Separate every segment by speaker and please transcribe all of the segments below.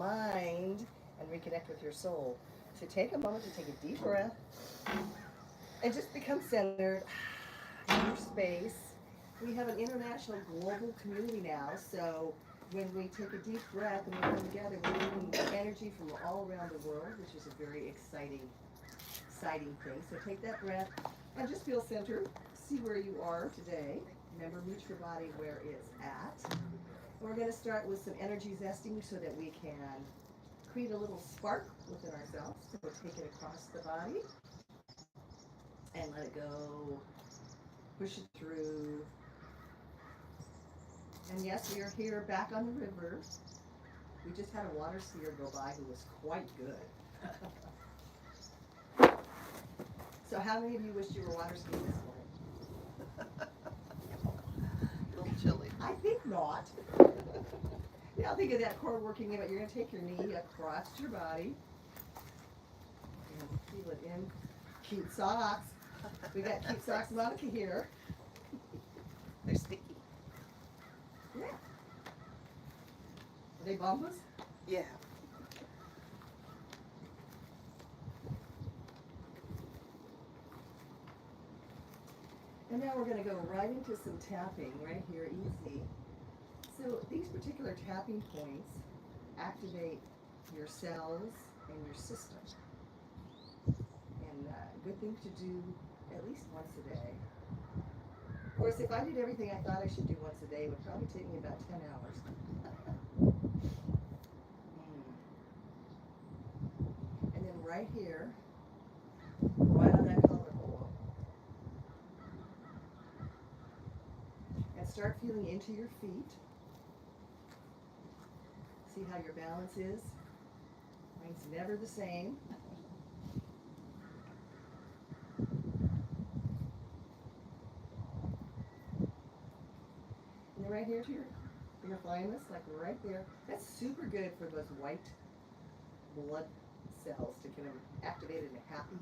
Speaker 1: mind and reconnect with your soul. So take a moment to take a deep breath and just become centered in your space. We have an international global community now, so when we take a deep breath and we come together, we're moving energy from all around the world, which is a very exciting thing. So take that breath and just feel centered. See where you are today. Remember, meet your body where it's at. And we're going to start with some energy zesting so that we can create a little spark within ourselves. So we'll take it across the body and let it go. Push it through. And yes, we are here back on the river. We just had a water skier go by who was quite good. So how many of you wished you were water skiing this morning?
Speaker 2: A little chilly.
Speaker 1: I think not. Now think of that core working in, but you're going to take your knee across your body. And feel it in. Cute socks. We got cute socks, Monica here.
Speaker 2: They're sticky.
Speaker 1: Yeah. Are they Bombas?
Speaker 2: Yeah.
Speaker 1: And now we're going to go right into some tapping right here, easy. So these particular tapping points activate your cells and your system. And good thing to do at least once a day. Of course, if I did everything I thought I should do once a day, it would probably take me about 10 hours. And then right here, right on that collarbone, and start feeling into your feet. See how your balance is. Mine's never the same. And then right here to your thymus, like right there. That's super good for those white blood cells to get them activated and happy.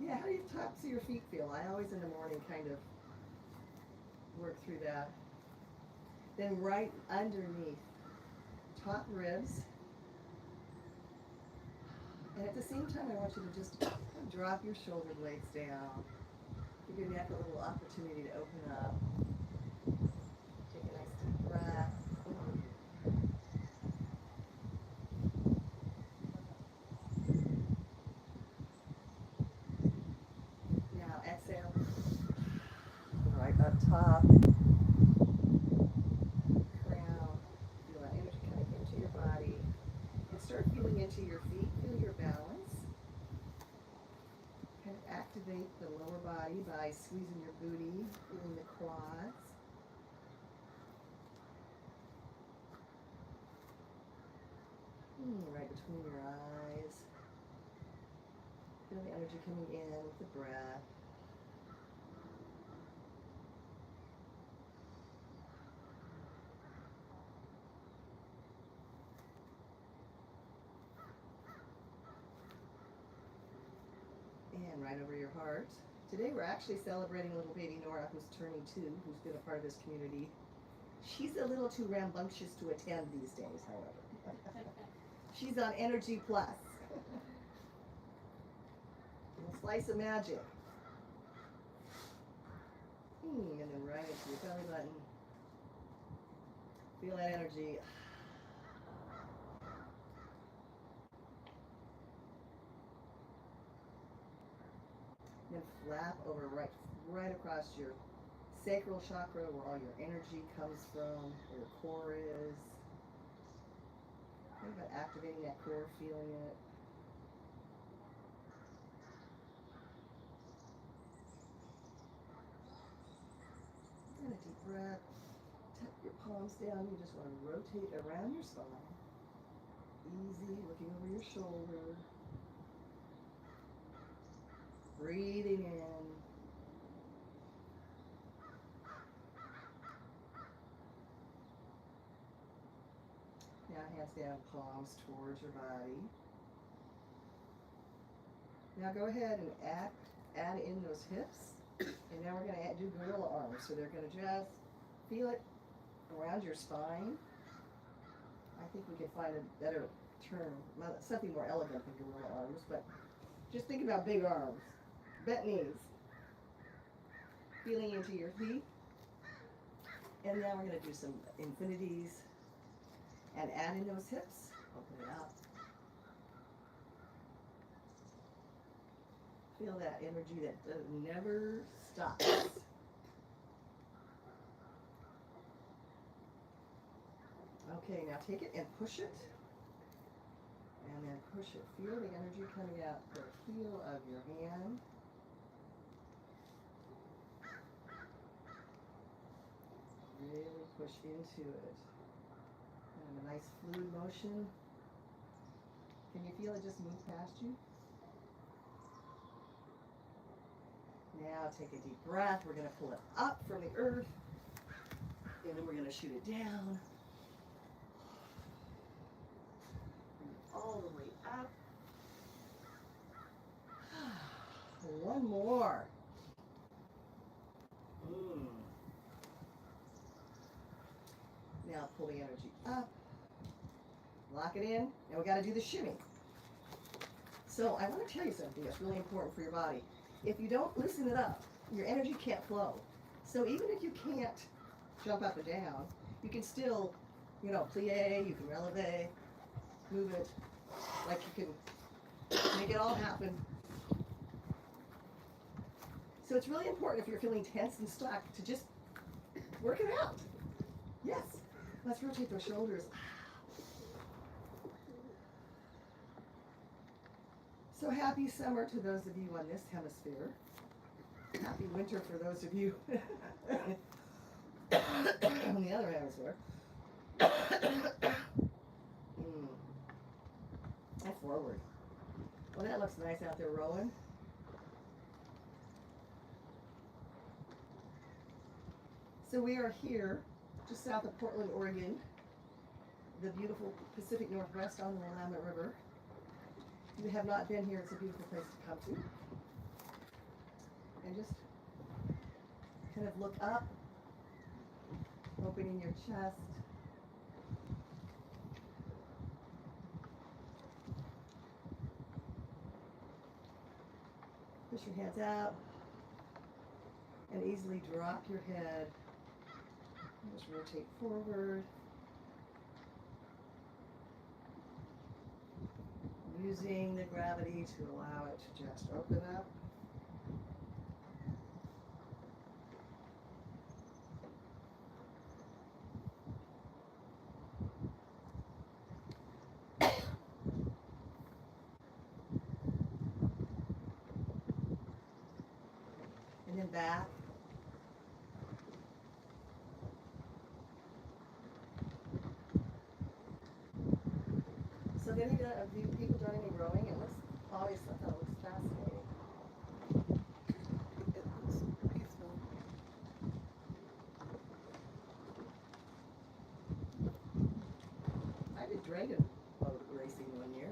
Speaker 1: Yeah, how do your tops of your feet feel? I always in the morning kind of work through that. Then right underneath, top ribs. And at the same time, I want you to just drop your shoulder blades down. Give your neck a little opportunity to open up. Take a nice deep breath. Now exhale. Right up top. Crown. Feel that energy coming into your body. And start feeling into your feet. Feel your balance. Kind of activate the lower body by squeezing your booty, feeling the quads. Right between your eyes. Feel the energy coming in with the breath. And right over your heart. Today we're actually celebrating little baby Nora, who's turning 2, who's been a part of this community. She's a little too rambunctious to attend these days, however. She's on Energy Plus. A slice of magic. And then right into your belly button. Feel that energy. Then flap over right across your sacral chakra, where all your energy comes from, where your core is. Think about activating that core, feeling it. And a deep breath. Tuck your palms down. You just want to rotate around your spine. Easy, looking over your shoulder. Breathing in. Now hands down, palms towards your body. Now go ahead and add in those hips. And now we're going to do gorilla arms. So they're going to just feel it around your spine. I think we could find a better term, something more elegant than gorilla arms, but just think about big arms, bent knees, feeling into your feet. And now we're going to do some infinities and add in those hips. Open it up. Feel that energy that never stops. Okay, now take it and push it. And then push it. Feel the energy coming out the heel of your hand. Really push into it. And a nice fluid motion. Can you feel it just move past you? Now take a deep breath. We're going to pull it up from the earth. And then we're going to shoot it down. Bring it all the way up. One more. Now pull the energy up. Lock it in. Now we got to do the shimmy. So I want to tell you something that's really important for your body. If you don't loosen it up, your energy can't flow. So even if you can't jump up and down, you can still, plie, you can releve, move it, like you can make it all happen. So it's really important if you're feeling tense and stuck to just work it out. Yes. Let's rotate those shoulders. So happy summer to those of you on this hemisphere. Happy winter for those of you on the other hemisphere. And forward. Well, that looks nice out there rowing. So we are here, just south of Portland, Oregon, the beautiful Pacific Northwest on the Willamette River. If you have not been here, it's a beautiful place to come to. And just kind of look up, opening your chest. Push your hands out and easily drop your head. Just rotate forward. Using the gravity to allow it to just open up. And then back. So if any of you people done any rowing, it looks always, I thought it looks fascinating.
Speaker 2: It looks peaceful.
Speaker 1: I did dragon boat racing one year.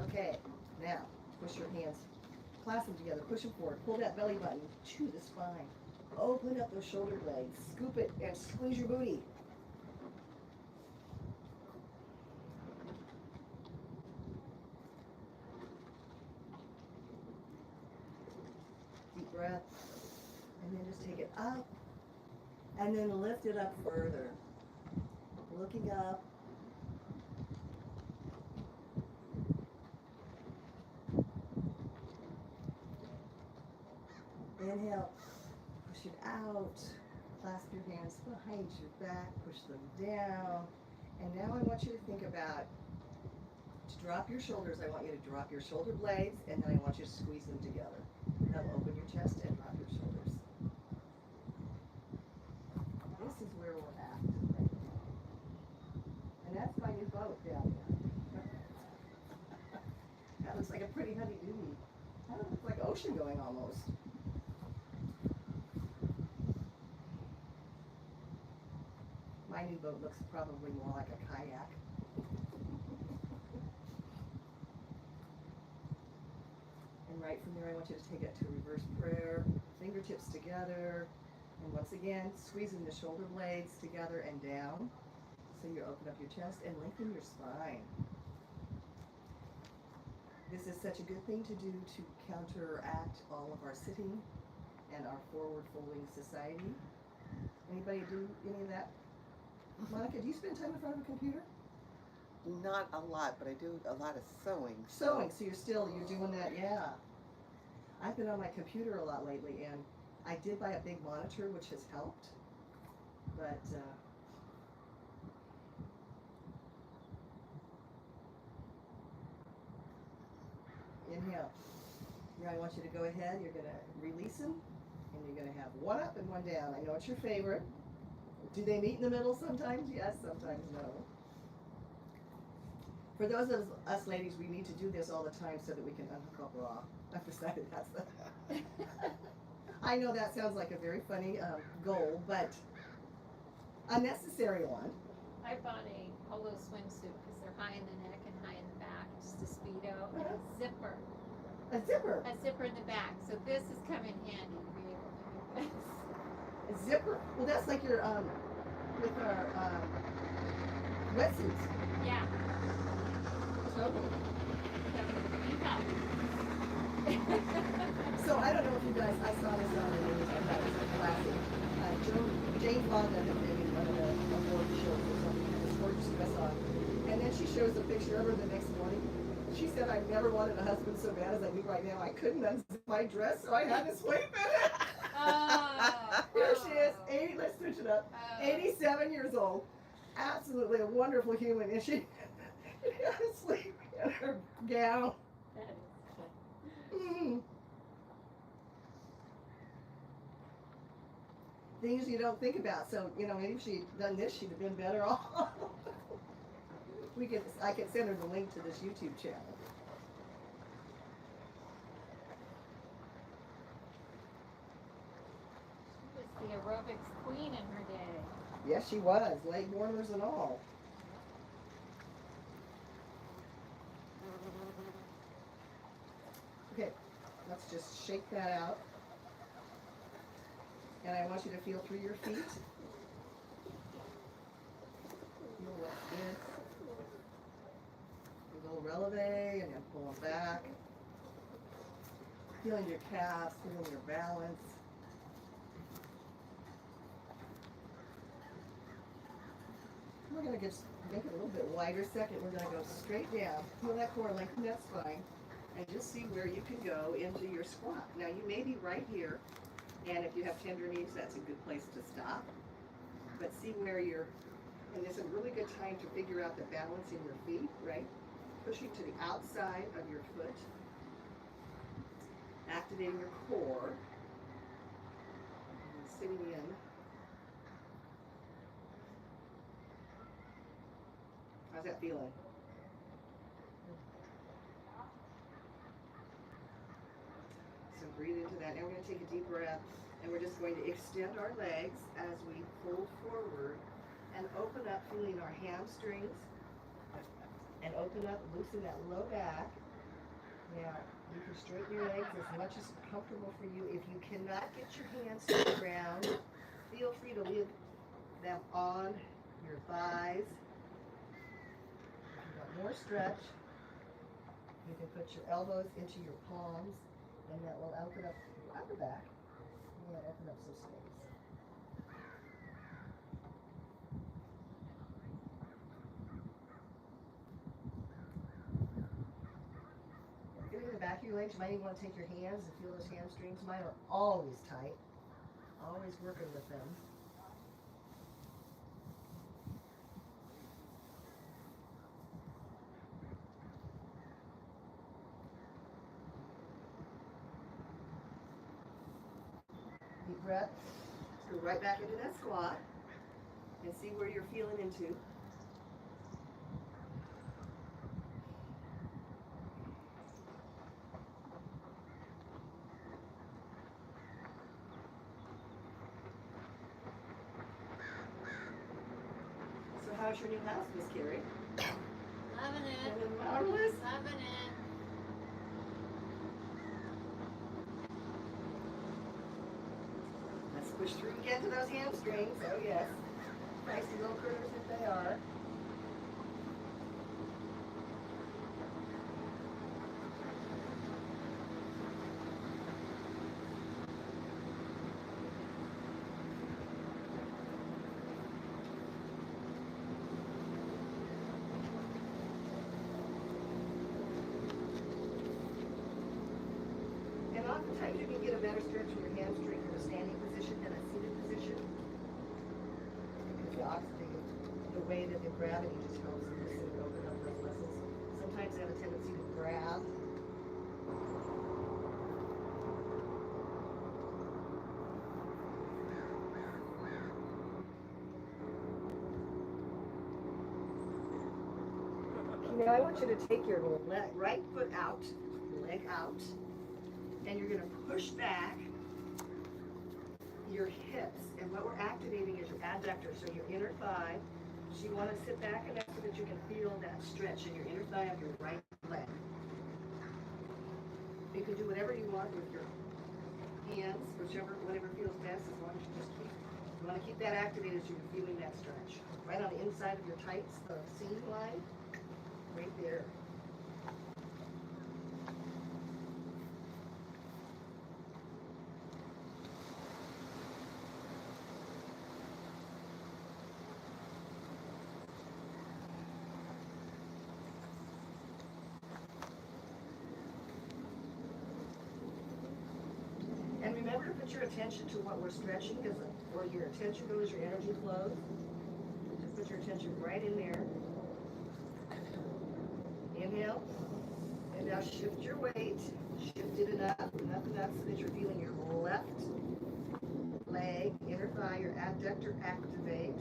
Speaker 1: Okay, now push your hands, clasp them together, push them forward, pull that belly button to the spine. Open up those shoulder blades, scoop it and squeeze your booty. Deep breath, and then just take it up, and then lift it up further. Looking up. Inhale, push it out, clasp your hands behind your back, push them down. And now I want you to think about, to drop your shoulders, I want you to drop your shoulder blades, and then I want you to squeeze them together. Now open your chest and drop your shoulders. This is where we're at right now. And that's my new boat down there. That looks like a pretty heavy duty. That looks like ocean going almost. My new boat looks probably more like a kayak. And right from there, I want you to take it to reverse prayer, fingertips together, And once again, squeezing the shoulder blades together and down. So you open up your chest and lengthen your spine. This is such a good thing to do to counteract all of our sitting and our forward folding society. Anybody do any of that? Monica, do you spend time in front of a computer?
Speaker 2: Not a lot, but I do a lot of sewing.
Speaker 1: Sewing, so you're doing that, yeah. I've been on my computer a lot lately, and I did buy a big monitor, which has helped, but inhale. Now I want you to go ahead, you're gonna release them, and you're gonna have one up and one down. I know it's your favorite. Do they meet in the middle sometimes? Yes, sometimes no. For those of us ladies, we need to do this all the time so that we can unhook our bra. I've decided that's the... I know that sounds like a very funny goal, but a necessary one.
Speaker 3: I bought a polo swimsuit because they're high in the neck and high in the back, just a Speedo and a zipper.
Speaker 1: A zipper.
Speaker 3: A zipper in the back. So this has come in handy to be able to do this.
Speaker 1: A zipper. Well, that's like your with our wetsuits.
Speaker 3: Yeah.
Speaker 1: Totally.
Speaker 3: So,
Speaker 1: So I don't know if you guys, I saw this on the news. I thought it was classic. Jane Fonda had been in one of the award shows or something, had this gorgeous dress on, and then she shows a picture of her the next morning. She said, "I never wanted a husband so bad as I do right now. I couldn't unzip my dress, so I had to sleep in it." Here she is, 80. Let's switch it up. 87 years old, absolutely a wonderful human, and she had to sleep in her gown.
Speaker 3: that is fun.
Speaker 1: Mm. Things you don't think about. So, maybe if she'd done this, she'd have been better off. I could send her the link to this YouTube channel.
Speaker 3: She was the aerobics queen in her day.
Speaker 1: Yes, she was, leg warmers and all. Okay, let's just shake that out. And I want you to feel through your feet. Feel what's in. A little releve and then pull them back. Feeling your calves, feeling your balance. We're going to just make it a little bit wider. Second, we're going to go straight down. Feel that core, lengthen that spine, and just see where you can go into your squat. Now, you may be right here, and if you have tender knees, that's a good place to stop. But see where you're, and this is a really good time to figure out the balance in your feet, right? Pushing to the outside of your foot, activating your core, and sitting in. How's that feeling? So breathe into that. Now we're going to take a deep breath, and we're just going to extend our legs as we fold forward and open up, feeling our hamstrings, and open up, loosen that low back. Now, you can straighten your legs as much as comfortable for you. If you cannot get your hands to the ground, feel free to leave them on your thighs. If you want more stretch, you can put your elbows into your palms, and that will open up your upper back and open up some space. Feeling the back of your legs, you might even want to take your hands and feel those hamstrings. Mine are always tight, always working with them. Deep breath. Let's go right back into that squat and see where you're feeling into. So how's your new house, Miss Carrie?
Speaker 3: Loving it.
Speaker 1: Isn't it marvelous?
Speaker 3: Loving it.
Speaker 1: Let's Push through again to those hamstrings. Oh yes. Feisty little critters that they are. And oftentimes you can get a better stretch in your hamstring from a standing position than a seated position. Because the way that the gravity just helps loosen and open up those muscles. Sometimes they have a tendency to grab. Now I want you to take your right foot out, leg out, and you're going to push back your hips. And what we're activating is your adductor, so your inner thigh. So you want to sit back enough so that you can feel that stretch in your inner thigh of your right leg. You can do whatever you want with your hands, whatever feels best, as long as you want to keep that activated so you're feeling that stretch. Right on the inside of your tights, the seam line. Right there. And remember to put your attention to what we're stretching, because where your attention goes, your energy flows. Just put your attention right in there. Inhale, and now shift your weight. Shift it enough so that you're feeling your left leg, inner thigh, your adductor activate.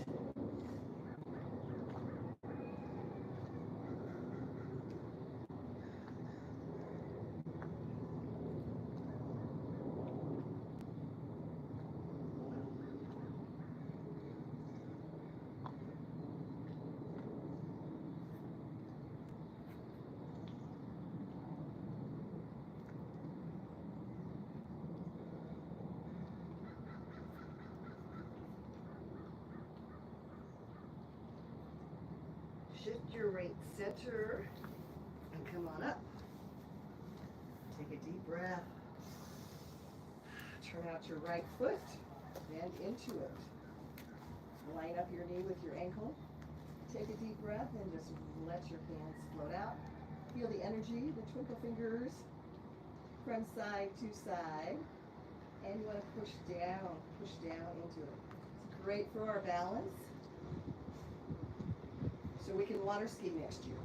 Speaker 1: Shift your weight center and come on up. Take a deep breath. Turn out your right foot, bend into it. Line up your knee with your ankle. Take a deep breath and just let your hands float out. Feel the energy, the twinkle fingers from side to side. And you want to push down into it. It's great for our balance. So we can water ski next year.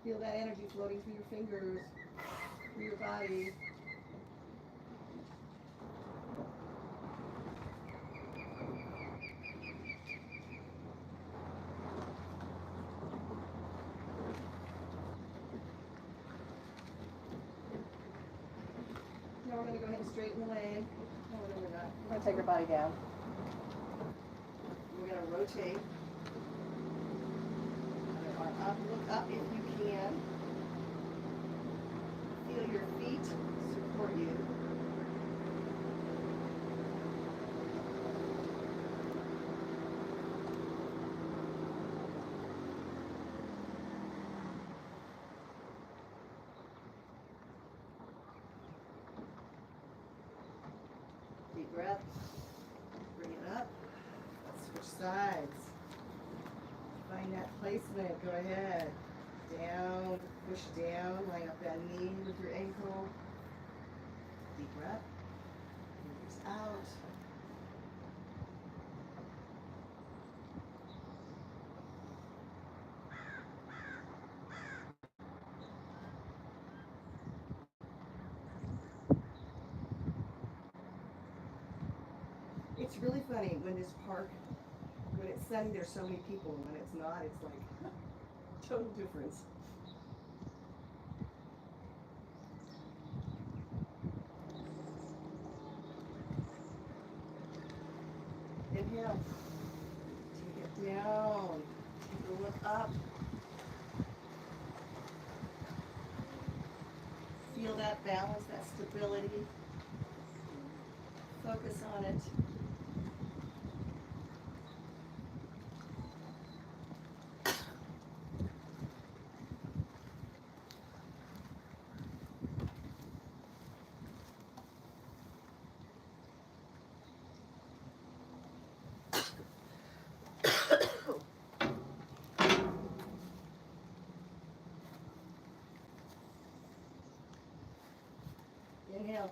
Speaker 1: Feel that energy floating through your fingers, through your body. Now we're going to go ahead and straighten the leg. No, we're not. We're going to take our body down. We're going to rotate. Arm up, look up if you can. Feel your feet support you. Deep breath. Bring it up. Let's switch sides. Find that placement. Go ahead. Down. Push down. Line up that knee with your ankle. Deep breath. Fingers out. It's really funny when this park, when it's sunny, there's so many people. When it's not, it's like total difference. Inhale. Take it down. up. Feel that balance, that stability. Focus on it. Inhale.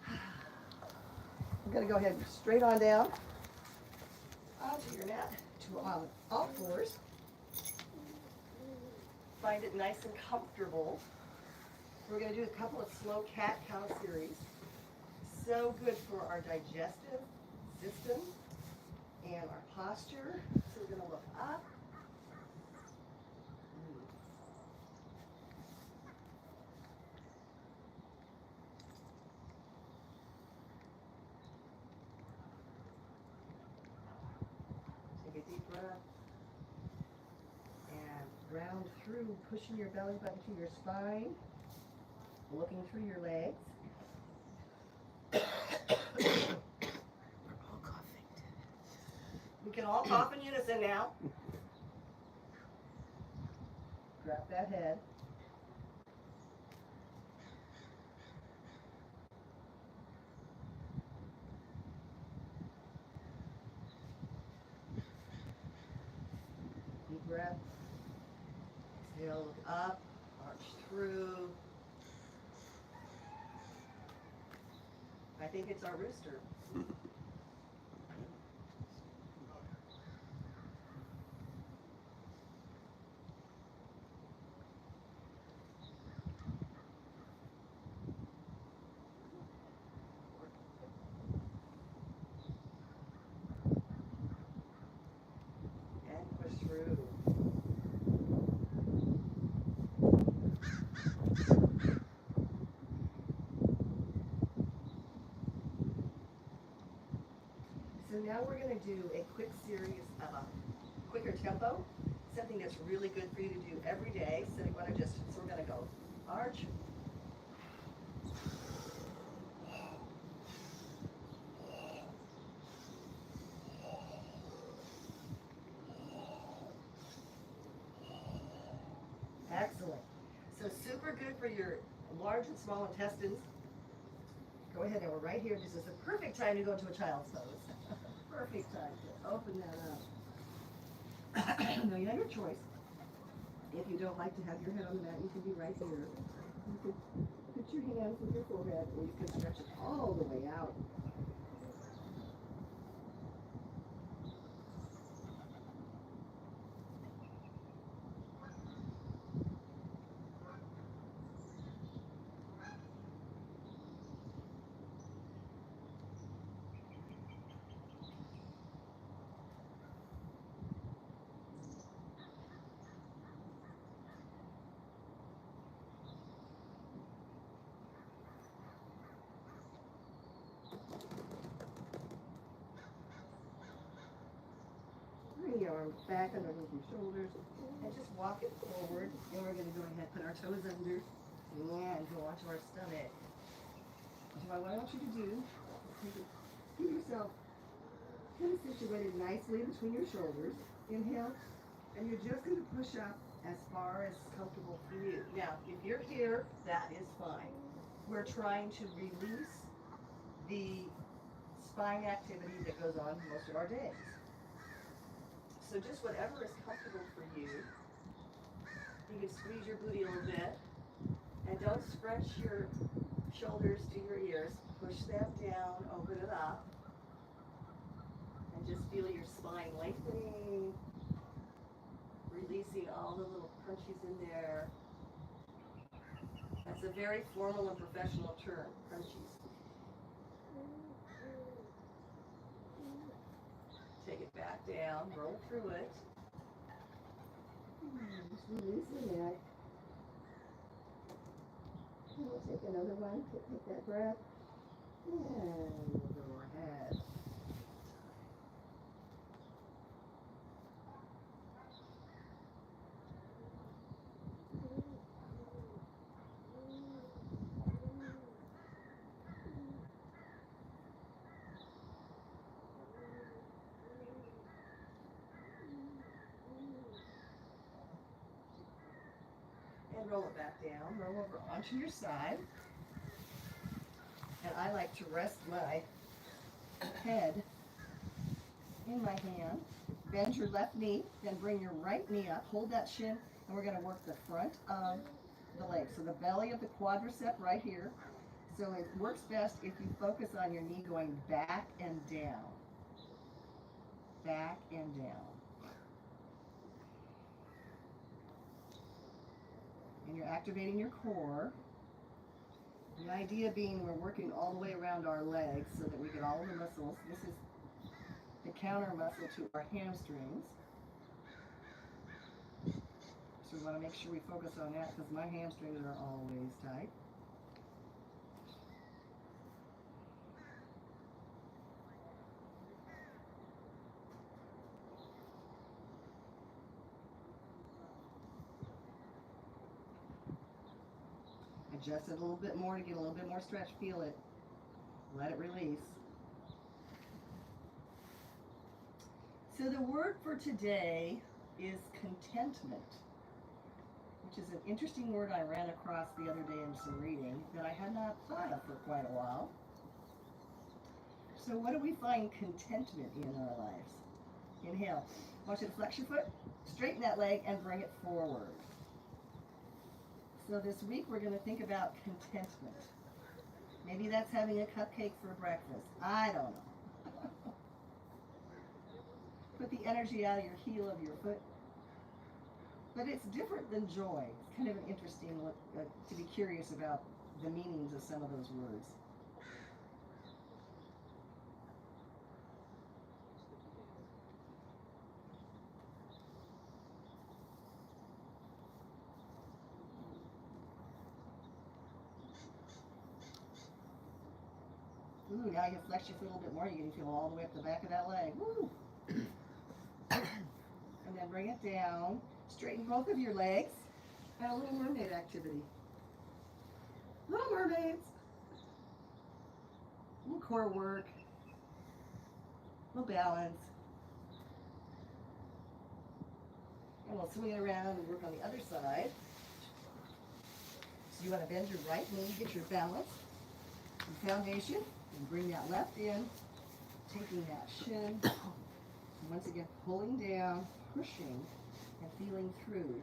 Speaker 1: I'm going to go ahead straight on down onto your mat to all fours. Find it nice and comfortable. We're going to do a couple of slow cat-cow series. So good for our digestive system and our posture. So we're going to look up. Take a deep breath. And round through, pushing your belly button to your spine. Looking through your legs.
Speaker 2: We're all coughing.
Speaker 1: We can all cough in unison now. Drop that head. Deep breath. Exhale, look up, arch through. I think it's our rooster. And push through. So now we're going to do a quick series of a quicker tempo, something that's really good for you to do every day. So you want to just, so we're going to go arch. Excellent. So super good for your large and small intestines. Go ahead, now we're right here. This is the perfect time to go into a child's pose. Perfect time to open that up. Now you have your choice. If you don't like to have your head on the mat, you can be right here. You can put your hands with your forehead, or you can stretch it all the way out. Bring your arms back underneath your shoulders and just walk it forward. And we're going to go ahead and put our toes under and go onto our stomach. So what I want you to do is give yourself kind of situated nicely between your shoulders. Inhale, and you're just going to push up as far as comfortable for you. Now, if you're here, that is fine. We're trying to release the spine activity that goes on most of our days. So just whatever is comfortable for you. You can squeeze your booty a little bit. And don't stretch your shoulders to your ears. Push them down, open it up. And just feel your spine lengthening. Releasing all the little crunchies in there. That's a very formal and professional term, crunchies. Take it back down, roll through it. Just release the neck. And we'll take another one, take that breath. And we'll go ahead. and roll it back down. Roll over onto your side. And I like to rest my head in my hand. Bend your left knee, then bring your right knee up. Hold that shin, and we're going to work the front of the leg. So the belly of the quadricep right here. So it works best if you focus on your knee going back and down. Back and down. And you're activating your core. The idea being we're working all the way around our legs so that we get all of the muscles. This is the counter muscle to our hamstrings. So we want to make sure we focus on that because my hamstrings are always tight. Adjust it a little bit more to get a little bit more stretch. Feel it. Let it release. So the word for today is contentment, which is an interesting word I ran across the other day in some reading that I had not thought of for quite a while. So what do we find contentment in our lives? Inhale. I want you to flex your foot, straighten that leg, and bring it forward. So this week we're going to think about contentment. Maybe that's having a cupcake for breakfast. I don't know. Put the energy out of your heel of your foot. But it's different than joy. It's kind of an interesting look to be curious about the meanings of some of those words. Ooh, now you can flex your foot a little bit more. You can feel all the way up the back of that leg. Woo! And then bring it down. Straighten both of your legs. And a little mermaid activity. Little mermaids. A little core work. A little balance. And we'll swing it around and work on the other side. So you want to bend your right knee, get your balance and foundation. And bring that left in, taking that shin, and once again pulling down, pushing, and feeling through.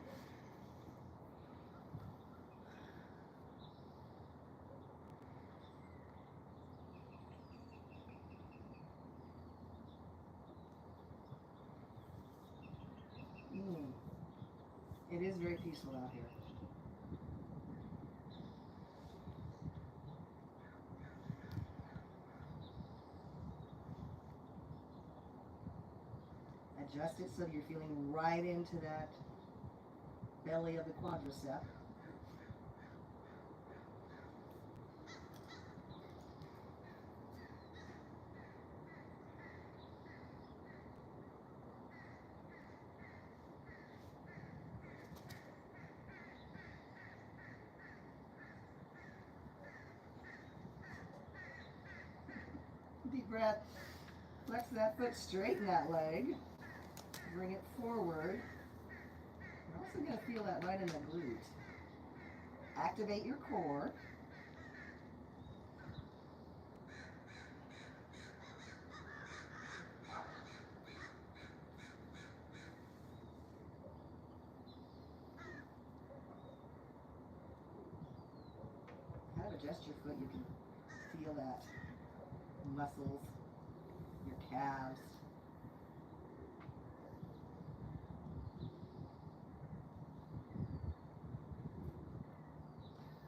Speaker 1: It is very peaceful out here. Adjust it so you're feeling right into that belly of the quadricep. Deep breath. Flex that foot, straighten that leg. Bring it forward. You're also going to feel that right in the glute. Activate your core. Kind of adjust your foot. You can feel that muscles, your calves.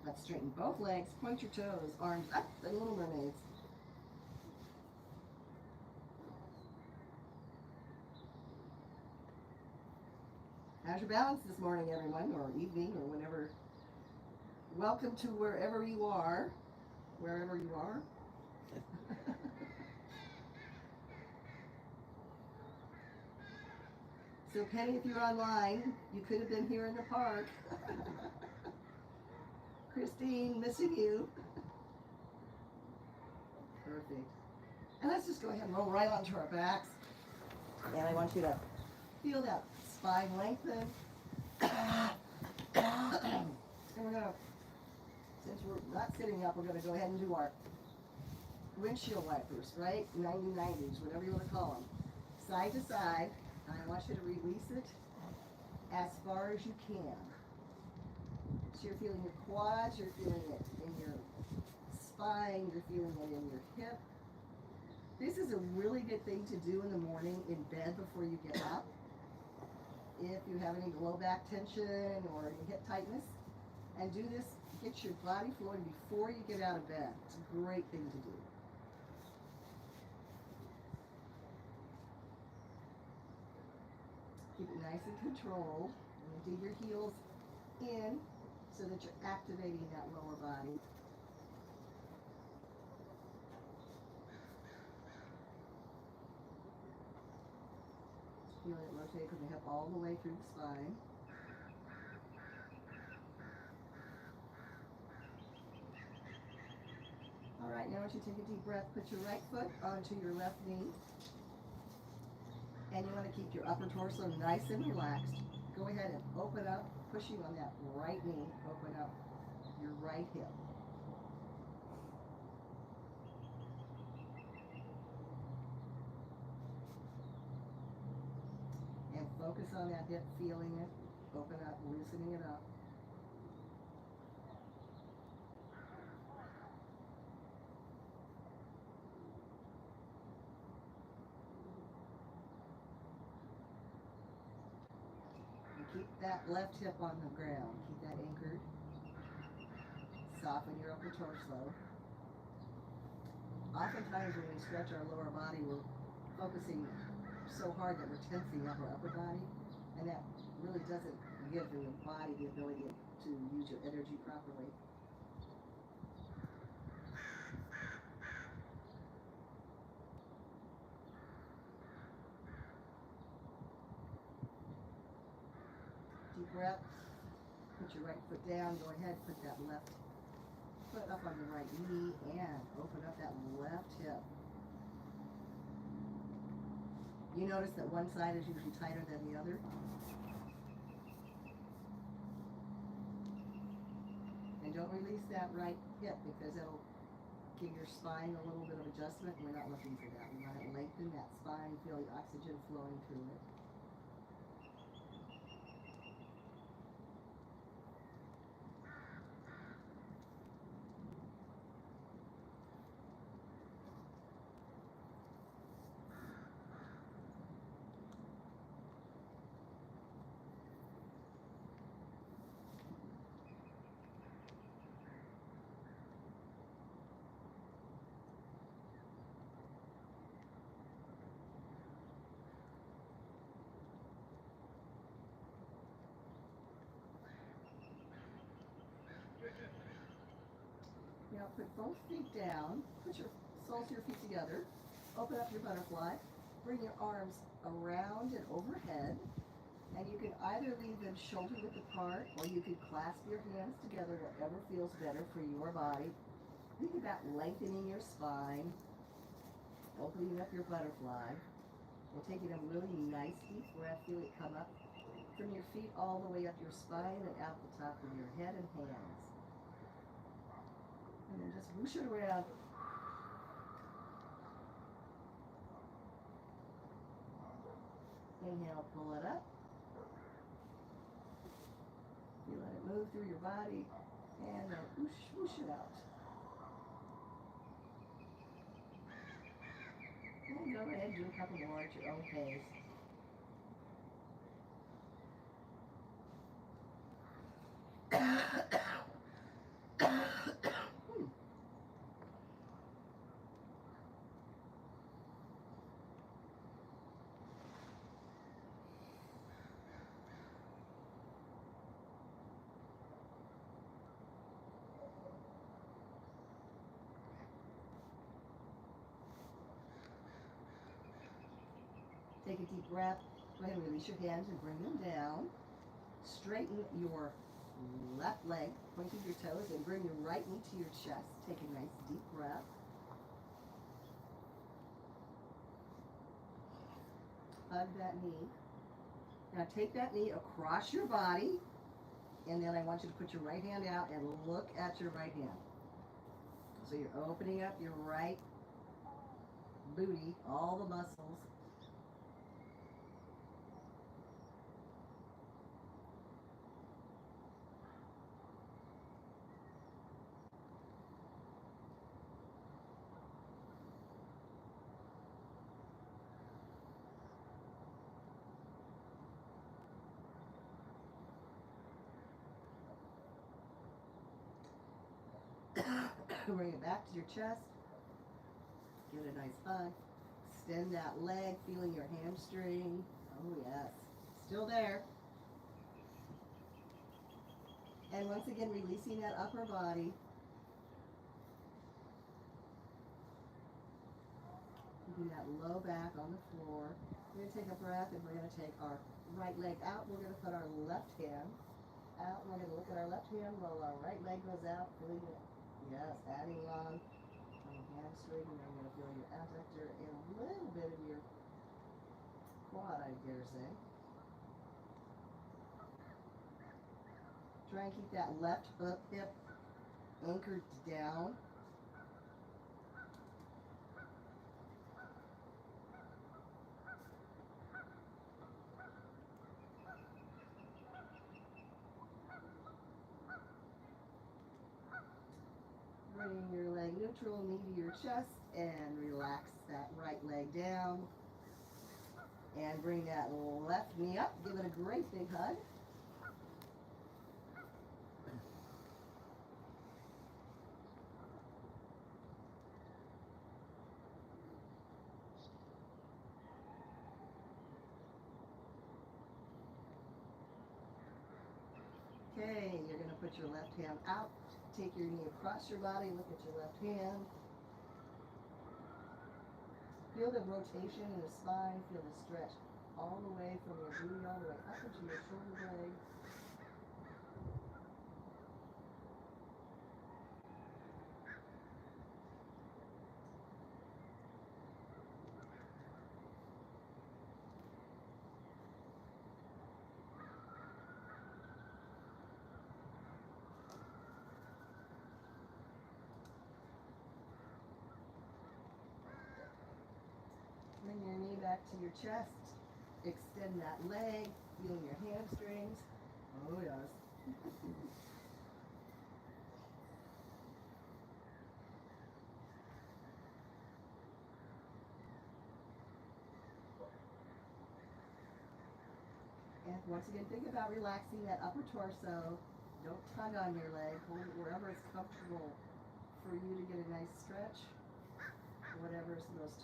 Speaker 1: Let's straighten both legs, point your toes, arms up, and little mermaids. How's your balance this morning, everyone, or evening, or whenever? Welcome to wherever you are. Wherever you are. So Penny, if you're online, you could have been here in the park. Christine, missing you. Perfect. And let's just go ahead and roll right onto our backs. And I want you to feel that spine lengthen. not sitting up, we're going to go ahead and do our windshield wipers, right? 90-90s, whatever you want to call them. Side to side, and I want you to release it as far as you can. So you're feeling your quads, you're feeling it in your spine, you're feeling it in your hip. This is a really good thing to do in the morning in bed before you get up. If you have any low back tension or any hip tightness, and do this, get your body flowing before you get out of bed. It's a great thing to do. Keep it nice and controlled. And dig your heels in so that you're activating that lower body. Feel it rotate from the hip all the way through the spine. All right, now I want you to take a deep breath. Put your right foot onto your left knee. And you want to keep your upper torso nice and relaxed. Go ahead and open up, pushing on that right knee. Open up your right hip. And focus on that hip, feeling it. Open up, loosening it up. Keep that left hip on the ground. Keep that anchored. Soften your upper torso. Oftentimes when we stretch our lower body, we're focusing so hard that we're tensing up our upper body, and that really doesn't give the body the ability to use your energy properly. Deep breath. Put your right foot down. Go ahead, put that left foot up on the right knee and open up that left hip. You notice that one side is usually tighter than the other. And don't release that right hip because it'll give your spine a little bit of adjustment. We're not looking for that. We want to lengthen that spine, feel the oxygen flowing through it. Now put both feet down, put your soles of your feet together, open up your butterfly, bring your arms around and overhead, and you can either leave them shoulder width apart or you can clasp your hands together, whatever feels better for your body. Think about lengthening your spine, opening up your butterfly, and taking a really nice deep breath. Feel it come up from your feet all the way up your spine and out the top of your head and hands. And then just whoosh it around. Inhale, pull it up. You let it move through your body, and then whoosh, whoosh it out. And go ahead and do a couple more at your own pace. Take a deep breath. Go ahead and release your hands and bring them down. Straighten your left leg, pointing your toes, and bring your right knee to your chest. Take a nice deep breath. Hug that knee. Now take that knee across your body, and then I want you to put your right hand out and look at your right hand. So you're opening up your right booty, all the muscles. Bring it back to your chest. Give it a nice hug. Extend that leg, feeling your hamstring. Oh yes, still there. And once again, releasing that upper body. Keeping that low back on the floor. We're going to take a breath and we're going to take our right leg out. We're going to put our left hand out. We're going to look at our left hand while our right leg goes out. Feeling it. Yes, adding on the hamstring. And you're going to feel your adductor and a little bit of your quad, I dare say. Try and keep that left hip anchored down. Bring your leg neutral, knee to your chest, and relax that right leg down. And bring that left knee up. Give it a great big hug. Okay, you're going to put your left hand out. Take your knee across your body. Look at your left hand. Feel the rotation in the spine. Feel the stretch all the way from your booty all the way up into your shoulder blade. Bring your knee back to your chest. Extend that leg. Feel your hamstrings. Oh yes. And once again, think about relaxing that upper torso. Don't tug on your leg. Hold it wherever it's comfortable for you to get a nice stretch. Whatever is most.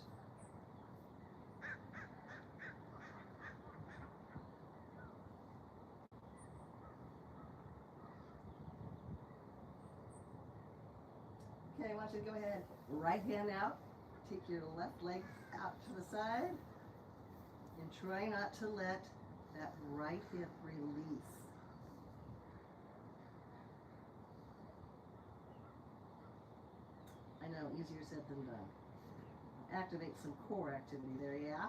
Speaker 1: Okay, I want you to go ahead. Right hand out. Take your left leg out to the side. And try not to let that right hip release. I know, easier said than done. Activate some core activity there, yeah?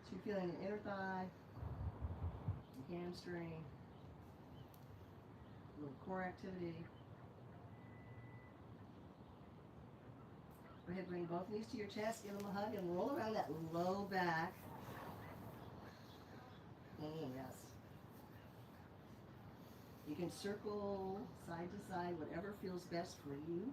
Speaker 1: So you're feeling the inner thigh, the hamstring, a little core activity. Go ahead, bring both knees to your chest, give them a hug, and roll around that low back. Yes. You can circle side to side, whatever feels best for you.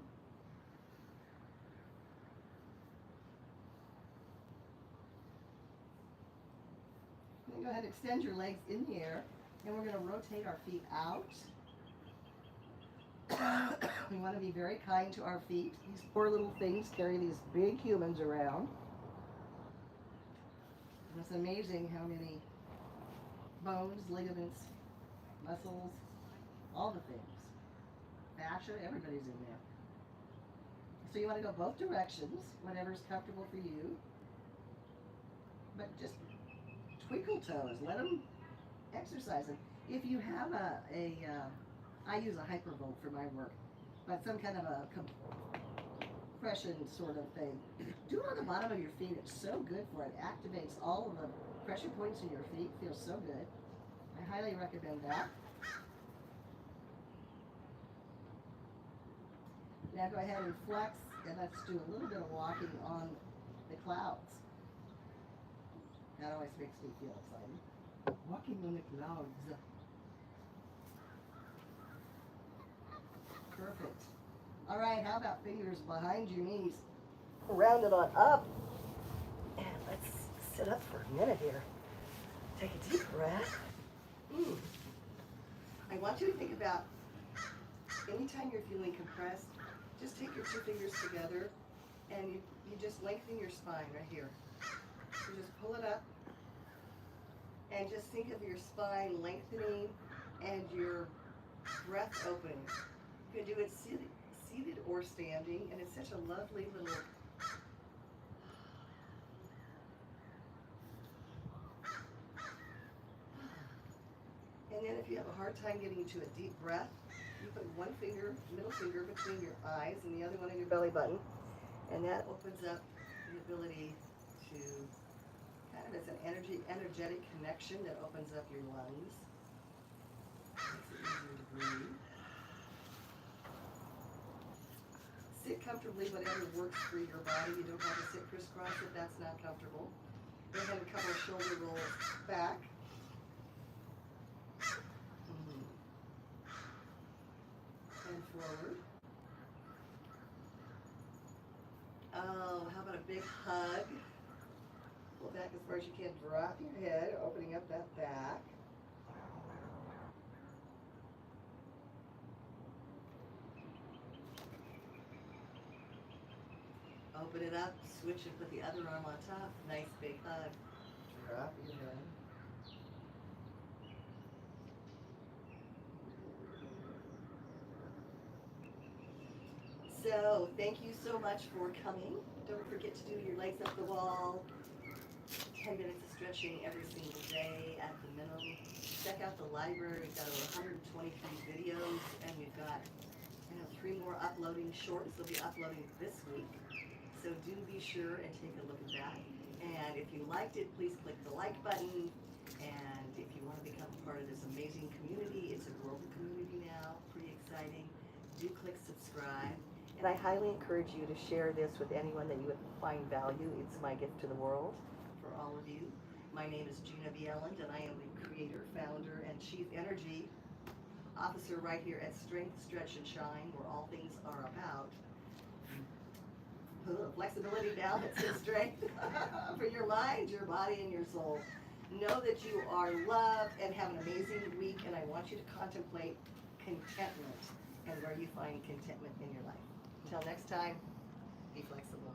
Speaker 1: Then go ahead and extend your legs in the air, and we're going to rotate our feet out. We want to be very kind to our feet. These poor little things carry these big humans around. And it's amazing how many bones, ligaments, muscles, all the things. Fascia, everybody's in there. So you want to go both directions, whatever's comfortable for you. But just twinkle toes, let them exercise them. If you have I use a hypervolt for my work, but some kind of a compression sort of thing. Do it on the bottom of your feet. It's so good for it. It activates all of the pressure points in your feet. Feels so good. I highly recommend that. Now go ahead and flex, and let's do a little bit of walking on the clouds. That always makes me feel excited. Walking on the clouds. Perfect. All right, how about fingers behind your knees? Round it on up. And let's sit up for a minute here. Take a deep breath. I want you to think about anytime you're feeling compressed, just take your two fingers together and you just lengthen your spine right here. So just pull it up and just think of your spine lengthening and your breath opening. You can do it seated or standing, and it's such a lovely little and then if you have a hard time getting to a deep breath, you put one finger, middle finger between your eyes and the other one in your belly button, and that opens up the ability to kind of, it's an energetic connection that opens up your lungs. Makes it easier to breathe. Sit comfortably, whatever works for your body. You don't have to sit crisscross if that's not comfortable. Go ahead and a couple of shoulder rolls back. And forward. Oh, how about a big hug? Pull back as far as you can. Drop your head, opening up that back. Open it up, switch and put the other arm on top. Nice big hug. Drop your head. So, thank you so much for coming. Don't forget to do your legs up the wall. 10 minutes of stretching every single day at the minimum. Check out the library. We've got over 123 videos, and we've got 3 more uploading shorts. They'll be uploading this week. So do be sure and take a look at that. And if you liked it, please click the like button. And if you want to become part of this amazing community, it's a global community now, pretty exciting. Do click subscribe. And I highly encourage you to share this with anyone that you would find value. It's my gift to the world for all of you. My name is Jina, and I am the creator, founder, and chief energy officer right here at Strength, Stretch, and Shine, where all things are about flexibility, balance, and strength for your mind, your body, and your soul. Know that you are loved and have an amazing week, and I want you to contemplate contentment and where you find contentment in your life. Until next time, be flexible.